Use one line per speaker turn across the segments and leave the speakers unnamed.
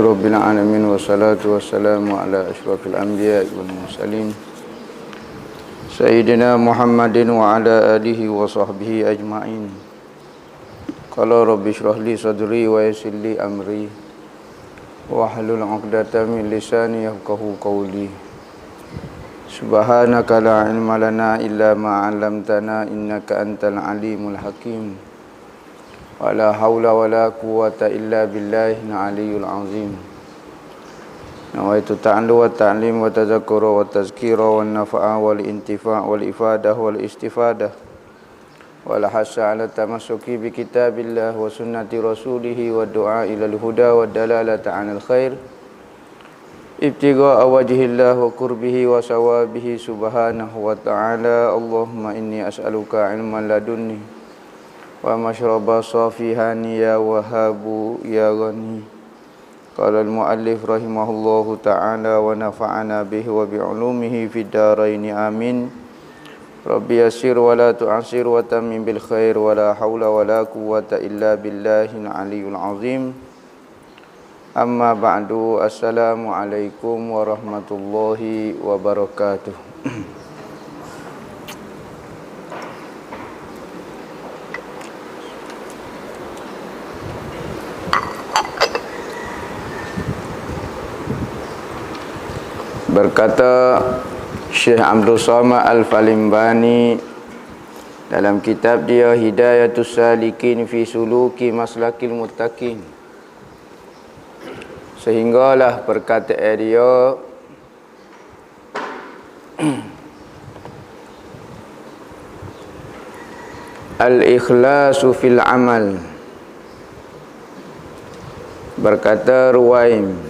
Rabbil Alamin. Wassalatu wassalamu ala ashrafil anbiya wal mursalin Sayyidina Muhammadin wa ala alihi wa sahbihi ajma'in. Qala rabbi shrah li sadri wa yassir li amri wahlul 'uqdatam min lisani yafqahu qawli. Subhanaka la ilma lana illa ma 'allamtana innaka antal alimul hakim. Wala haula wala quwwata illa billahil aliyyil azim. Nawaitu ta'allu wa ta'lim wa tadhakkura wa tazkira wa nafa'a wal intifa' wal ifadah wal istifadah wal hasa 'ala tamassuki bi kitabillah wa sunnati rasulih wa du'a ilal huda wa dalalata 'anil khair ibtigha'a wajhillah wa qurbihi wa sawabihi subhanahu wa ta'ala. Allahumma inni as'aluka ilman ladunni wa mashraba safihani ya wahabu ya ghani. Qala al-muallif rahimahullahu ta'ala wa nafa'ana bihi wa bi'ulumihi fid dharain amin. Rabbi yassir wa la tu'assir wa tammim bil khair wa la hawla wa la quwwata illa billahil aliyyil azim. Amma ba'du, assalamu alaikum warahmatullahi wabarakatuh. Berkata Syekh Abdul Somad Al-Falimbani dalam kitab dia Hidayatus Salikin fi Suluki Maslakil Muttaqin, sehinggalah perkataan dia al-ikhlasu fil amal. Berkata Ruwaim,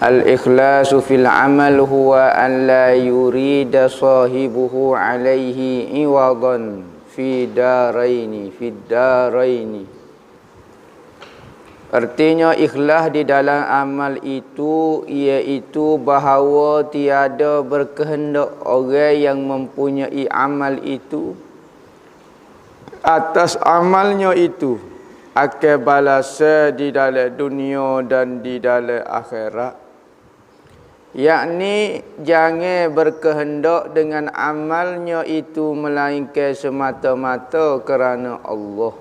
al-ikhlasu fil amal huwa an la yurida sahibuhu alaihi iwadan fi daraini. Artinya ikhlas di dalam amal itu iaitu bahawa tiada berkehendak orang yang mempunyai amal itu atas amalnya itu akan balasan di dalam dunia dan di dalam akhirat. Yakni jangan berkehendak dengan amalnya itu melainkan semata-mata kerana Allah.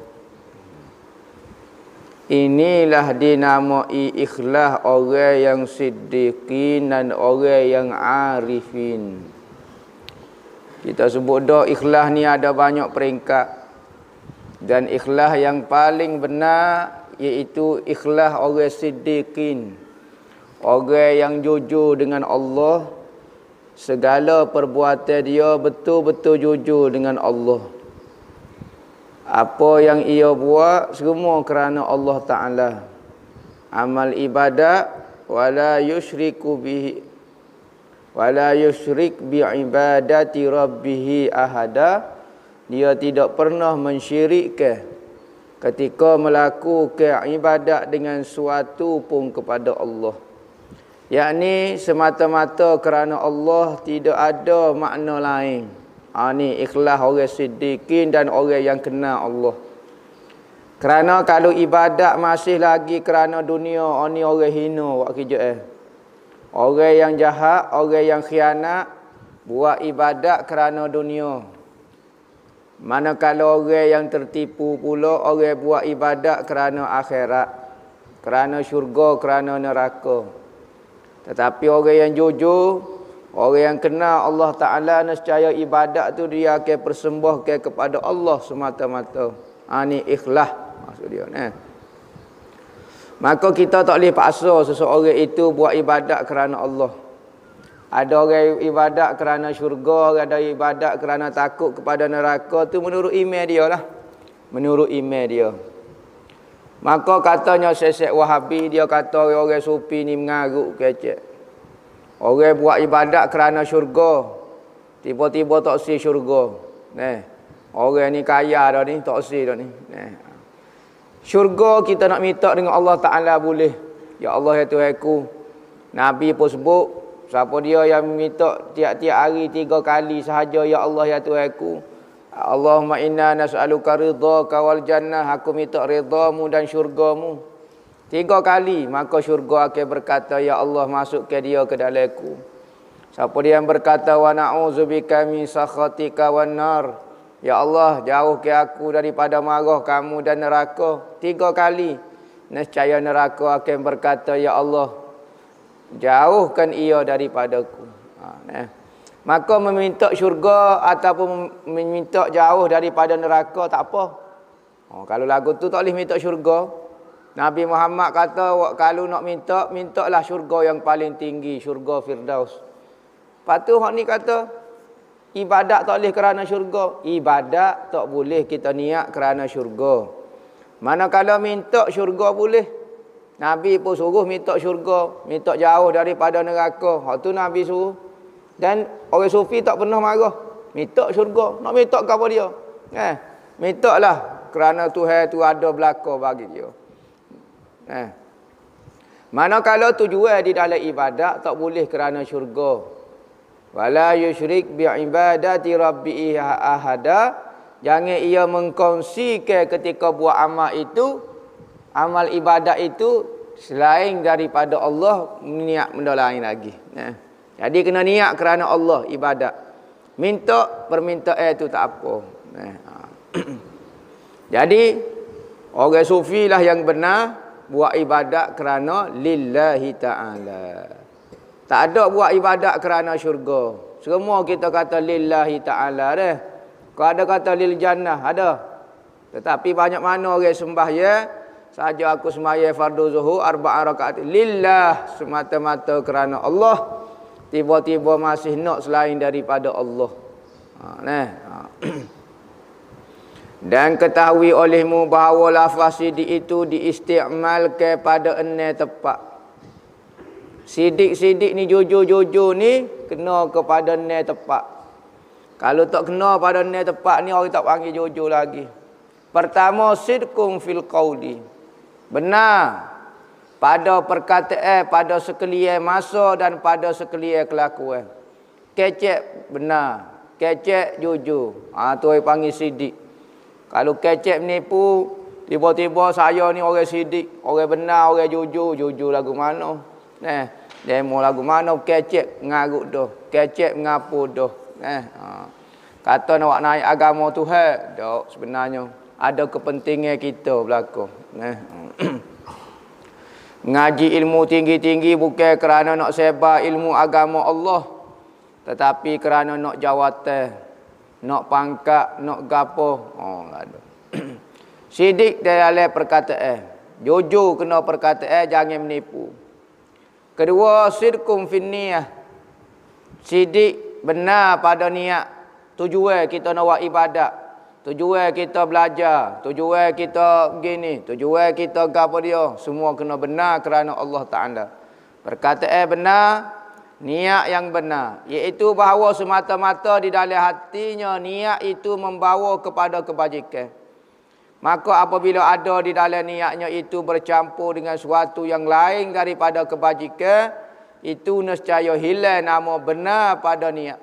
Inilah dinamai ikhlas orang yang siddiqin dan orang yang arifin. Kita sebut dah ikhlas ni ada banyak peringkat. Dan ikhlas yang paling benar iaitu ikhlas orang siddiqin. Orang yang jujur dengan Allah, segala perbuatan dia betul-betul jujur dengan Allah. Apa yang ia buat semua kerana Allah Ta'ala. Amal ibadat wala yusyrik bi ibadati rabbih ahada. Dia tidak pernah mensyirikkan ketika melakukan ibadat dengan suatu pun kepada Allah. Yakni semata-mata kerana Allah, tidak ada makna lain. Ni ikhlas orang siddiqin dan orang yang kenal Allah. Kerana kalau ibadat masih lagi kerana dunia, ni orang hina buat kerja. Orang yang jahat, orang yang khianat buat ibadat kerana dunia. Manakala orang yang tertipu pula, orang buat ibadat kerana akhirat, kerana syurga, kerana neraka. Tetapi orang yang jujur, orang yang kenal Allah Ta'ala, nescaya ibadat tu dia akan persembahkan kepada Allah semata-mata. Ni ikhlas maksud dia. Maka kita tak boleh paksa seseorang itu buat ibadat kerana Allah. Ada orang ibadat kerana syurga, ada ibadat kerana takut kepada neraka. Tu menurut iman dia lah. Menurut iman dia. Maka katanya Syekh Wahabi, dia kata orang sufi ni mengarut kecek. Orang buat ibadat kerana syurga, tiba-tiba tak si syurga. Orang ni kaya dah ni, tak si dah ni. Syurga kita nak minta dengan Allah Ta'ala boleh. Ya Allah ya Tuhanku. Nabi pun sebut, siapa dia yang minta tiap-tiap hari 3 kali sahaja, ya Allah ya Tuhanku, Allahumma inna nas'aluka ridhaka wal jannah, aku minta ridhamu dan syurgamu. 3 kali, maka syurga akan berkata, ya Allah, masukkan dia ke dalamku. Siapa dia yang berkata, wa na'udzubika min sakhatika wan nar, ya Allah, jauhkan aku daripada marah kamu dan neraka. 3 kali, nescaya neraka akan berkata, ya Allah, jauhkan ia daripadaku. Maka meminta syurga ataupun meminta jauh daripada neraka tak apa. Kalau lagu tu tak boleh minta syurga. Nabi Muhammad kata, kalau nak minta, mintalah syurga yang paling tinggi, syurga Firdaus. Lepas tu hak ni kata, ibadat tak boleh kerana syurga. Ibadat tak boleh kita niat kerana syurga. Manakala minta syurga boleh. Nabi pun suruh minta syurga, minta jauh daripada neraka. Hak tu Nabi suruh. Dan orang sufi tak pernah marah. Minta syurga. Nak minta ke apa dia? Minta lah. Kerana Tuhan tu ada belaka bagi dia. Manakala tujuan di dalam ibadat tak boleh kerana syurga. Wala yusyrik bi'ibadati rabbihi ahada. Jangan ia mengkongsikan ketika buat amal itu, amal ibadat itu, selain daripada Allah, niat benda lain lagi. Jadi kena niat kerana Allah ibadat. Minta permintaan itu tak apa. Jadi orang sufi lah yang benar buat ibadat kerana lillahi ta'ala. Tak ada buat ibadat kerana syurga. Semua kita kata lillahi ta'ala dah. Kalau ada kata lil jannah, ada. Tetapi banyak mana orang sembahyang, saja aku sembahyang fardu zuhur 4 rakaat lillah, semata-mata kerana Allah. Tiba-tiba masih nak selain daripada Allah. Dan ketahui olehmu bahawa lafaz sidik itu diistimalkan pada enam tempat. Sidik-sidik ni, jujur-jujur ni kena kepada enam tempat. Kalau tak kena pada enam tempat ni, orang tak panggil jujur lagi. Pertama, sidqum fil qawli. Benar pada perkataan, pada sekalian masa dan pada sekalian kelakuan. Kecek benar, kecek jujur. Tu orang panggil sidik. Kalau kecek menipu, tiba-tiba saya ni orang sidik, orang benar, orang jujur. Jujur lagu mana? Demo lagu mana? Kecek ngarut dah, kecek ngapu dah. Kata nak naik agama Tuhan, tak, sebenarnya ada kepentingan kita belakang. Ngaji ilmu tinggi-tinggi bukan kerana nak sebar ilmu agama Allah, tetapi kerana nak jawatan, nak pangkat, nak gapo. Ada. Sidik dalam perkataan. Jujur kena perkataan, jangan menipu. Kedua, sidqum fin niyah. Sidik benar pada niat. Tujuan kita nak buat ibadat. Tujuan kita belajar, tujuan kita begini, tujuan kita gapo dia, semua kena benar kerana Allah Ta'ala. Perkataan benar, niat yang benar, iaitu bahawa semata-mata di dalam hatinya niat itu membawa kepada kebajikan. Maka apabila ada di dalam niatnya itu bercampur dengan sesuatu yang lain daripada kebajikan, itu nescaya hilang nama benar pada niat.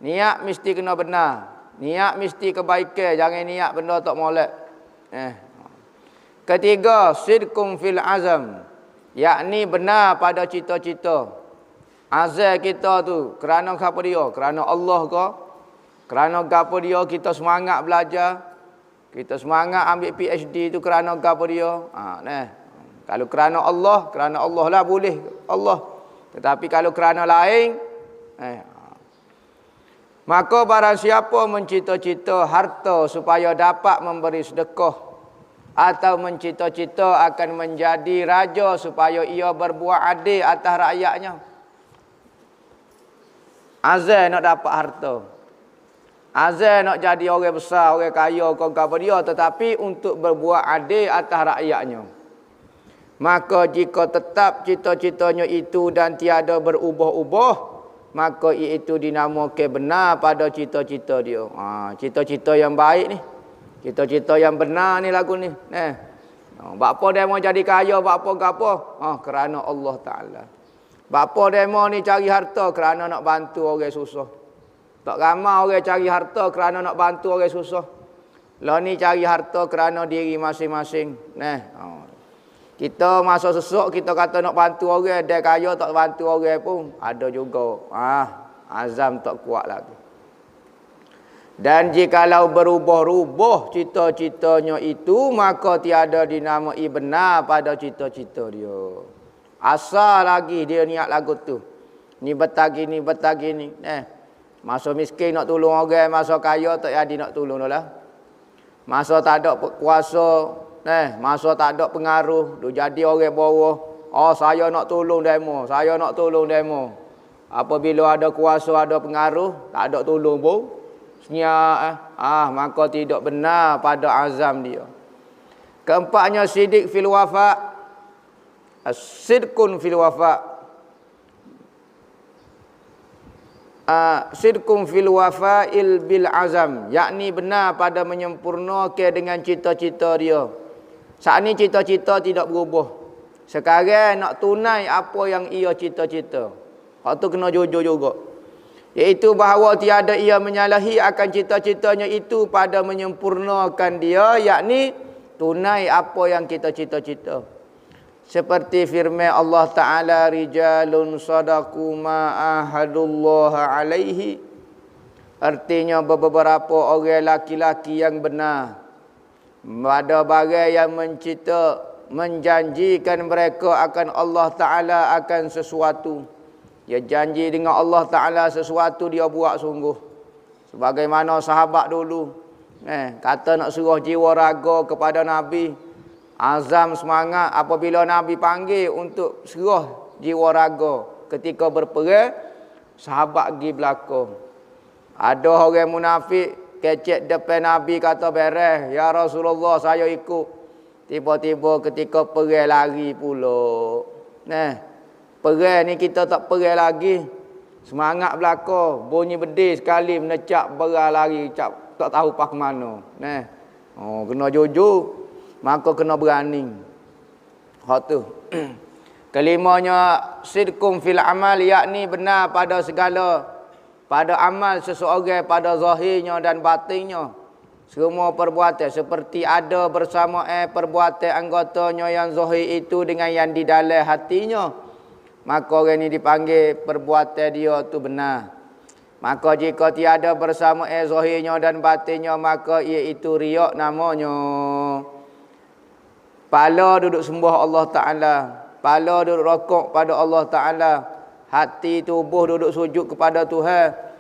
Niat mesti kena benar. Niat mesti kebaikan, jangan niat benda tak molek. Ketiga, sidqum fil azam, yakni benar pada cita-cita. Azam kita tu kerana apa dia? Kerana Allah ke? Kerana apa dia kita semangat belajar? Kita semangat ambil PhD tu kerana apa dia? Kalau kerana Allah lah boleh Allah. Tetapi kalau kerana lain, maka barang siapa mencita-cita harta supaya dapat memberi sedekah, atau mencita-cita akan menjadi raja supaya ia berbuat adil atas rakyatnya. Azal nak dapat harta. Azal nak jadi orang besar, orang kaya, apa dia, tetapi untuk berbuat adil atas rakyatnya. Maka jika tetap cita-citanya itu dan tiada berubah-ubah, maka itu dinamakan benar pada cita-cita dia. Cita-cita yang baik ni, cita-cita yang benar ni lagu ni. Bapa dia mau jadi kaya, bapa gapo? Kerana Allah Ta'ala. Bapa dia mau ni cari harta kerana nak bantu orang susah. Tak ramai orang cari harta kerana nak bantu orang susah. Lah ni cari harta kerana diri masing-masing. Kita masa sesuk kita kata nak bantu orang, dia kaya tak bantu orang pun ada juga. Azam tak kuat lagi. Dan jikalau berubah-ubah cita-citanya itu, maka tiada dinamai benar pada cita-cita dia. Asal lagi dia niat lagu tu. Ni betagi ni. Masa miskin nak tolong orang, masa kaya tak jadi nak tolong lah. Masa tak ada kuasa, masa tak ada pengaruh, duk jadi orang bawah. Saya nak tolong demo, Apabila ada kuasa, ada pengaruh, tak ada tolong pun. Senyap, maka tidak benar pada azam dia. Keempatnya, sidik fil wafa. Sidqun fil wafa. Sidqun fil wafa'il bil azam, yakni benar pada menyempurnakan dengan cita-cita dia. Saat ni cita-cita tidak berubah. Sekarang nak tunai apa yang ia cita-cita. Hak tu kena jujur juga. Iaitu bahawa tiada ia menyalahi akan cita-citanya itu pada menyempurnakan dia, yakni tunai apa yang kita cita-cita. Seperti firman Allah Ta'ala, rijalun sadaqu ma'ahadullah alaihi. Artinya beberapa orang laki-laki yang benar pada barang yang menjanjikan mereka akan Allah Ta'ala akan sesuatu. Dia janji dengan Allah Ta'ala sesuatu, dia buat sungguh. Sebagaimana sahabat dulu, kata nak suruh jiwa raga kepada Nabi. Azam semangat apabila Nabi panggil untuk suruh jiwa raga. Ketika berperang, sahabat pergi belakang. Ada orang munafik kecek depan Nabi, kata beres, ya Rasulullah saya ikut. Tiba-tiba ketika perang lari pula. Perang ni kita tak perang lagi. Semangat belaka, bunyi bedil sekali menecak berah lari, tak tahu pas ke mana. Kena jujur, maka kena berani. Hak tu. Kelimanya, sidqum fil amal, yakni benar pada segala, pada amal seseorang, pada zahirnya dan batinnya. Semua perbuatan seperti ada bersama perbuatan anggotanya yang zahir itu dengan yang di dalam hatinya. Maka orang ini dipanggil perbuatan dia tu benar. Maka jika tiada bersama zahirnya dan batinnya, maka iaitu riak namanya. Pala duduk sembah Allah Ta'ala, pala duduk rokok pada Allah Ta'ala, hati tubuh duduk sujud kepada Tuhan.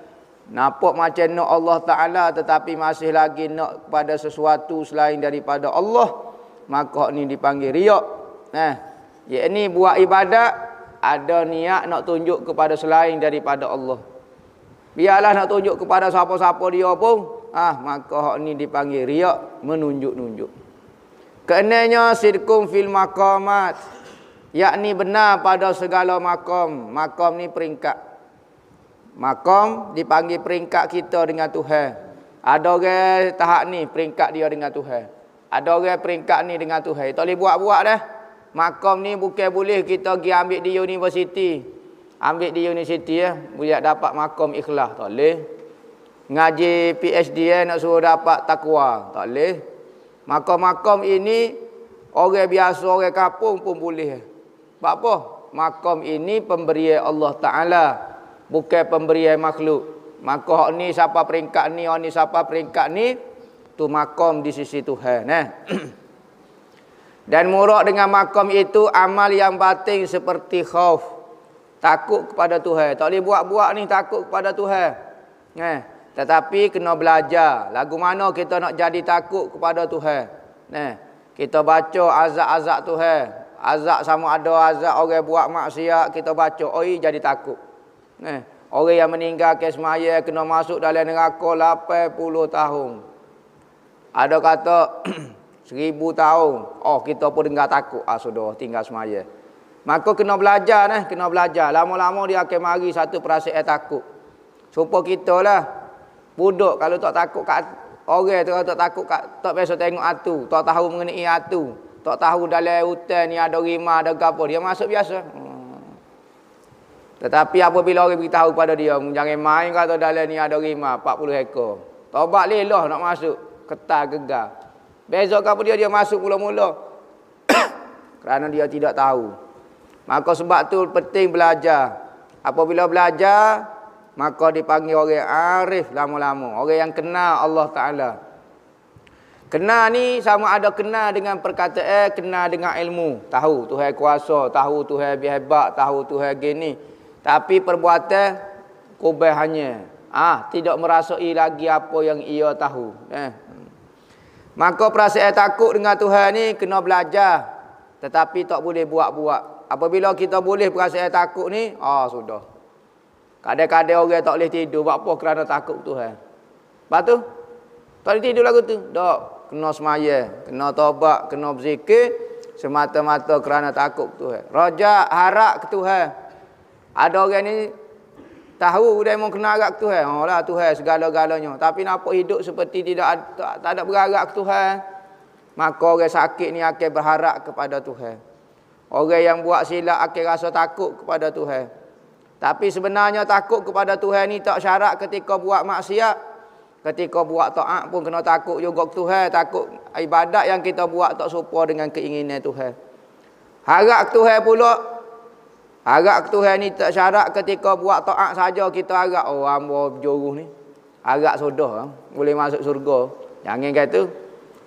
Nampak macam nak Allah Ta'ala tetapi masih lagi nak kepada sesuatu selain daripada Allah, maka ni dipanggil riak. Iaitu buat ibadat ada niat nak tunjuk kepada selain daripada Allah. Biarlah nak tunjuk kepada siapa-siapa dia pun, maka hak ni dipanggil riak, menunjuk-nunjuk. Keenamnya, sidqum fil maqamat, yakni benar pada segala makam. Makam ni peringkat. Makam dipanggil peringkat kita dengan Tuhan. Ada orang tahap ni peringkat dia dengan Tuhan. Ada orang peringkat ni dengan Tuhan. Tak boleh buat-buat dah. Makam ni bukan boleh kita pergi ambil di universiti. Ambil di universiti boleh dapat makam ikhlas. Tak boleh. Ngaji PhD nak suruh dapat takwa. Tak boleh. Makam-makam ini orang biasa, orang kampung pun boleh. Sebab apa? Makam ini pemberian Allah Ta'ala, bukan pemberian makhluk. Maka hak ni siapa peringkat ni, hak ni siapa peringkat ni, tu makam di sisi Tuhan. Dan murad dengan makam itu amal yang batin seperti khauf, takut kepada Tuhan. Tak boleh buat-buat ni takut kepada Tuhan. Tetapi kena belajar lagu mana kita nak jadi takut kepada Tuhan. Kita baca azab-azab Tuhan. Azab sama ada azab orang buat maksiat, kita baca, jadi takut. Orang yang meninggalkan semaya kena masuk dalam neraka 80 tahun. Ada kata 1000 tahun. Kita pun dengar takut. Sudah tinggal semaya. Maka kena belajar kena belajar. Lama-lama dia akan mari satu perasaan takut. Supaya kita lah budak kalau tak takut kat orang tu, tak takut kat, tak biasa tengok atu, tak tahu mengenai atu, tak tahu dalam hutan ni ada rimah, ada gapo, dia masuk biasa. Tetapi apabila orang beritahu pada dia, jangan main kata dalam ni ada rimah 40 ekor. Taubat lelah nak masuk, ketar gegar. Besok apa dia masuk mula-mula. kerana dia tidak tahu. Maka sebab tu penting belajar. Apabila belajar, maka dipanggil orang arif lama-lama, orang yang kenal Allah Ta'ala. Kenal ni sama ada kenal dengan perkataan, kenal dengan ilmu. Tahu Tuhan kuasa, tahu Tuhan hebat, tahu Tuhan gini. Tapi perbuatan kubah hanya tidak merasai lagi apa yang ia tahu. Maka perasaan takut dengan Tuhan ni kena belajar, tetapi tak boleh buat-buat. Apabila kita boleh perasaan takut ni, sudah. Kadang-kadang orang tak boleh tidur. Buat apa? Kerana takut Tuhan. Lepas tu, tak boleh tidur lagu tu. Tak. Kena semaya, kena taubat, kena berzikir. Semata-mata kerana takut Tuhan. Rojak, harap ke Tuhan. Ada orang ni, tahu dia memang kena harap ke Tuhan. Lah Tuhan segala-galanya. Tapi nampak hidup seperti tak ada berharap ke Tuhan. Maka orang sakit ni akan berharap kepada Tuhan. Orang yang buat silap akan rasa takut kepada Tuhan. Tapi sebenarnya takut kepada Tuhan ni tak syarat ketika buat maksiat. Ketika buat taat pun kena takut juga ke Tuhan. Takut ibadat yang kita buat tak serupa dengan keinginan Tuhan. Harap ke Tuhan pula. Harap ke Tuhan ni tak syarat ketika buat taat saja kita harap. Hamba berjuruh ni. Harap sudah. Boleh masuk surga. Jangan kata.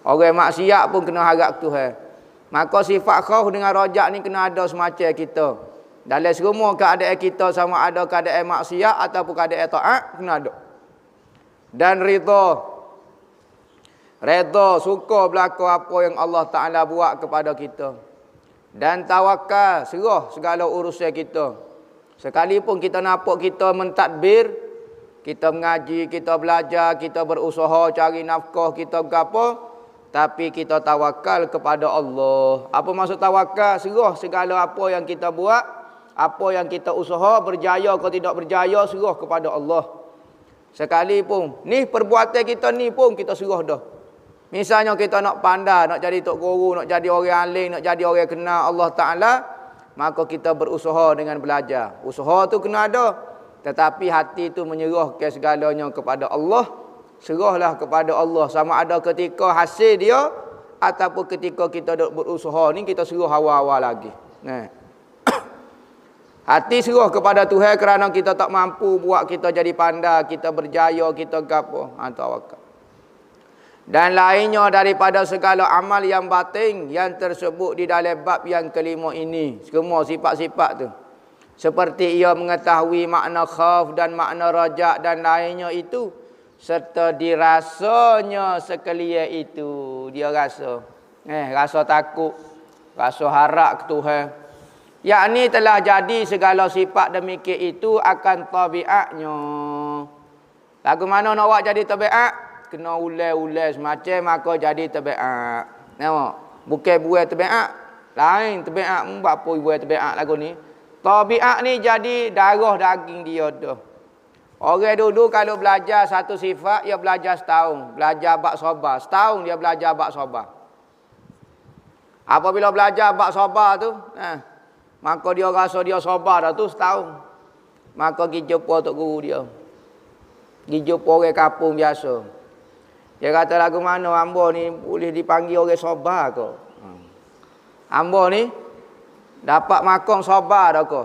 Orang maksiat pun kena harap ke Tuhan. Maka sifat khauf dengan rojak ni kena ada semacam kita. Dalam semua keadaan kita, sama ada keadaan maksiat ataupun keadaan taat, kena ada. Dan rida. Reda, suka berlaku apa yang Allah Ta'ala buat kepada kita. Dan tawakal, serah segala urusan kita. Sekalipun kita nampak kita mentadbir, kita mengaji, kita belajar, kita berusaha cari nafkah, kita berapa, tapi kita tawakal kepada Allah. Apa maksud tawakal? Serah segala apa yang kita buat, apa yang kita usaha, berjaya atau tidak berjaya, serah kepada Allah. Sekalipun ni perbuatan kita ni pun kita serah dah. Misalnya kita nak pandai, nak jadi tok guru, nak jadi orang alim, nak jadi orang kenal Allah Ta'ala, maka kita berusaha dengan belajar. Usaha tu kena ada, tetapi hati tu menyerahkan segalanya kepada Allah. Serahlah kepada Allah, sama ada ketika hasil dia ataupun ketika kita berusaha ni kita serah awal-awal lagi. Hati serah kepada Tuhan kerana kita tak mampu buat kita jadi pandai, kita berjaya, kita gapo, tawakal. Dan lainnya daripada segala amal yang batin yang tersebut di dalam bab yang kelima ini, semua sifat-sifat tu. Seperti ia mengetahui makna khauf dan makna rajak dan lainnya itu, serta dirasanya sekalian itu. Dia rasa rasa takut, rasa harap ke Tuhan, yakni telah jadi segala sifat demikian itu akan tabiatnya. Lagu mana nak buat jadi tabiat? Kena ulai-ulai semacam, maka jadi tabiat. Nampak? Bukan buat tabiat, lain tabiat. Buat apa buat tabiat lagu ni? Tabiat ni jadi darah daging dia dah. Orang dulu kalau belajar satu sifat, dia belajar setahun. Belajar bab sabar. Setahun dia belajar bab sabar. Apabila belajar bab sabar tu, maka dia rasa dia sabar dah tu setahun. Maka pergi jumpa tok guru dia. Pergi jumpa orang kampung biasa. Dia kata lagu mana hamba ni boleh dipanggil orang sabar ke? Hamba ni dapat makan sabar dah ke?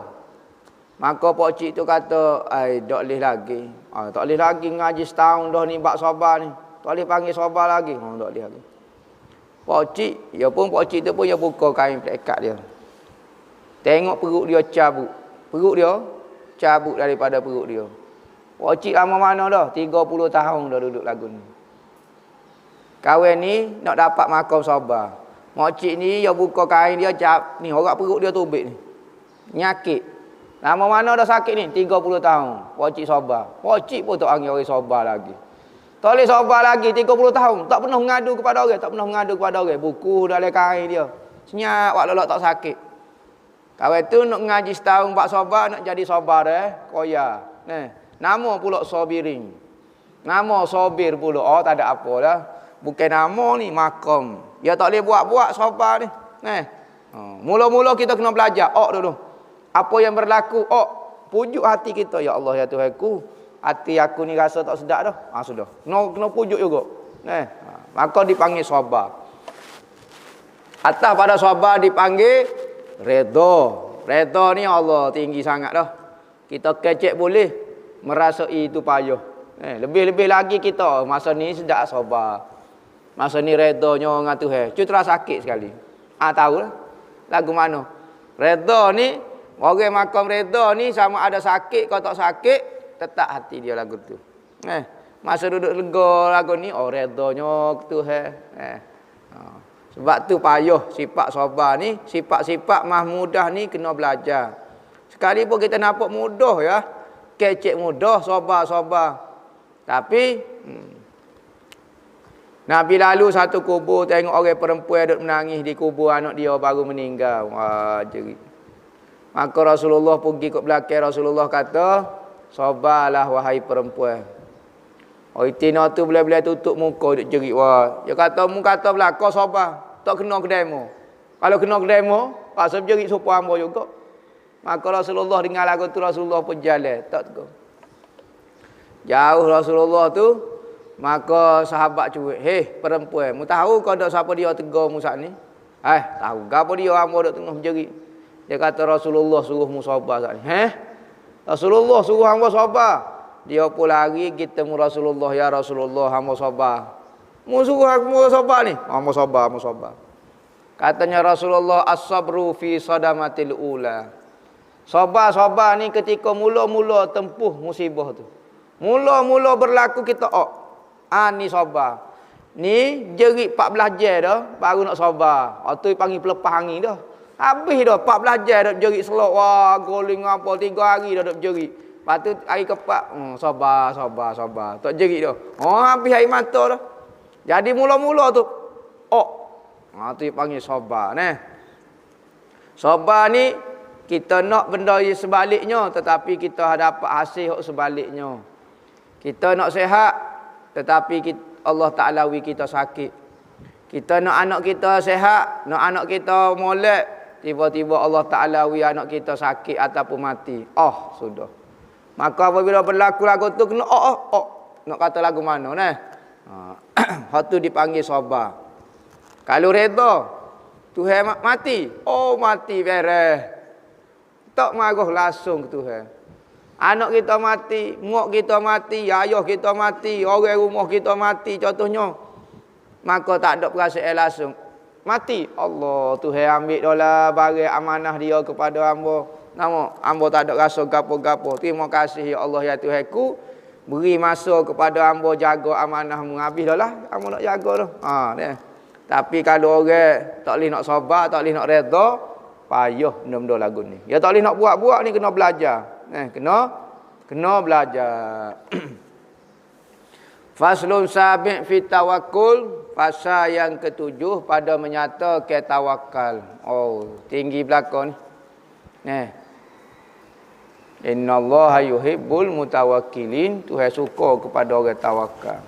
Maka pak cik tu kata, tak boleh lagi. Tak boleh lagi ngaji setahun dah ni bab sabar ni. Tak boleh panggil sabar lagi. Tak boleh lagi. Pak cik, pak cik tu pun dia buka kain pelekat dia. Tengok perut dia cabut. Perut dia cabut daripada perut dia. Pak cik lama mana dah? 30 tahun dah duduk lagu ni. Kawan ni nak dapat makan sabar. Mak cik ni dia buka kain dia ni, orang perut dia tubik ni. Nyakit. Lama mana dah sakit ni? 30 tahun. Pak cik sabar. Pak cik pun tak panggil orang sabar lagi. Tak boleh sabar lagi 30 tahun. Tak pernah mengadu kepada orang. Tak pernah mengadu kepada orang. Buku dalam kain dia. Senyap waktu lelak tak sakit. Kawan tu nak ngaji setahun bak sabar, nak jadi sabar koya. Nama pula sabirin. Nama sabir pula. Tak ada apa dah. Bukan nama ni, makam. Dia tak boleh buat-buat sabar ni. Mula-mula kita kena belajar. Dulu. Apa yang berlaku, pujuk hati kita. Ya Allah, ya Tuhanku, hati aku ni rasa tak sedap dah. Sudah. Kena pujuk juga. Maka dipanggil sabar. Atas pada sabar dipanggil redha. Redha ni Allah tinggi sangat dah. Kita kecek boleh merasai itu payah. Lebih-lebih lagi kita masa ni sedap sabar. Masa ni redanya dengan Tuhan. Cuma sakit sekali. Tahu lah. Lagu mana? Redha ni, orang makam redha ni sama ada sakit kau tak sakit, tetap hati dia lagu tu. Masa duduk lega lagu ni, redanya Tuhan. Sebab tu payah sifat sabar ni, sifat-sifat mahmudah ni kena belajar. Sekali pun kita nampak mudah ya. Kecek mudah, sabar-sabar. Tapi Nabi lalu satu kubur, tengok orang perempuan duduk menangis di kubur anak dia baru meninggal. Wah, jerit. Maka Rasulullah pergi ke belakang, Rasulullah kata, sabarlah wahai perempuan. Itina tu boleh-boleh tutup muka duduk jerit. Wah, dia kata, mu kata belakang sabar. Tak kena ke demo. Kalau kena ke demo, pasal jerit supaya hamba juga. Maka Rasulullah dengar lagu tu, Rasulullah pun jalan. Tak tegur. Jauh Rasulullah tu, maka sahabat cuit, perempuan, mu tahu kau dak siapa dia tegur mu saat ni? Tahu. Gapo dia hamba dak tengah berjerit. Dia kata Rasulullah suruh mu sabar saat ni. Rasulullah suruh hamba sabar. Dia pun lari kita mu Rasulullah, ya Rasulullah hamba sabar. Mu suruh hamba sabar ni? Hamba sabar, hamba sabar. Katanya Rasulullah, as-sabru fi sadamatil ula. Sabar-sabar ni ketika mula-mula tempuh musibah tu. Mula-mula berlaku kita ni sabar. Ni jerit 14 jam dah baru nak sabar. Tu panggil pelepah angin dah. Habis dah 14 jam dah jerit selok. Wah, goling apa 3 hari dah duk jerit. Lepas tu hari keempat, sabar. Tak jerit dah. Habis air mata dah. Jadi mula-mula tu tu panggil sabar nah. Sabar ni kita nak benda sebaliknya, tetapi kita dapat hasil sebaliknya. Kita nak sihat, tetapi Allah Ta'ala wi kita sakit. Kita nak anak kita sihat, nak anak kita molek, tiba-tiba Allah Ta'ala wi anak kita sakit ataupun mati. Sudah. Maka apabila berlaku lagu tu kena nak kata lagu mana nah. Hak tu dipanggil sabar. Kalau redha, Tuhan mati. Mati beres. Tak marah langsung ke Tuhan. Anak kita mati, mak kita mati, ayah kita mati, orang rumah kita mati contohnya. Maka tak ada perasaan langsung. Mati. Allah, Tuhan ambil dolah barang amanah dia kepada hamba. Hamba tak ada rasa gapo-gapo. Terima kasih ya Allah ya Tuhanku. Beri masa kepada hamba jaga amanahmu. Habis dah lah. Hamba nak jaga dah. Tapi kalau orang tak boleh nak sabar, tak boleh nak redha, payah benda-benda lagu ni. Dia tak boleh nak buat-buat ni kena belajar. Kena belajar. Faslun sabi' fi tawakkul, fasa yang ketujuh pada menyatakan tawakal. Tinggi belakang ni. Innallaha yuhibbul mutawakkilin. Tuhan suka kepada orang tawakal.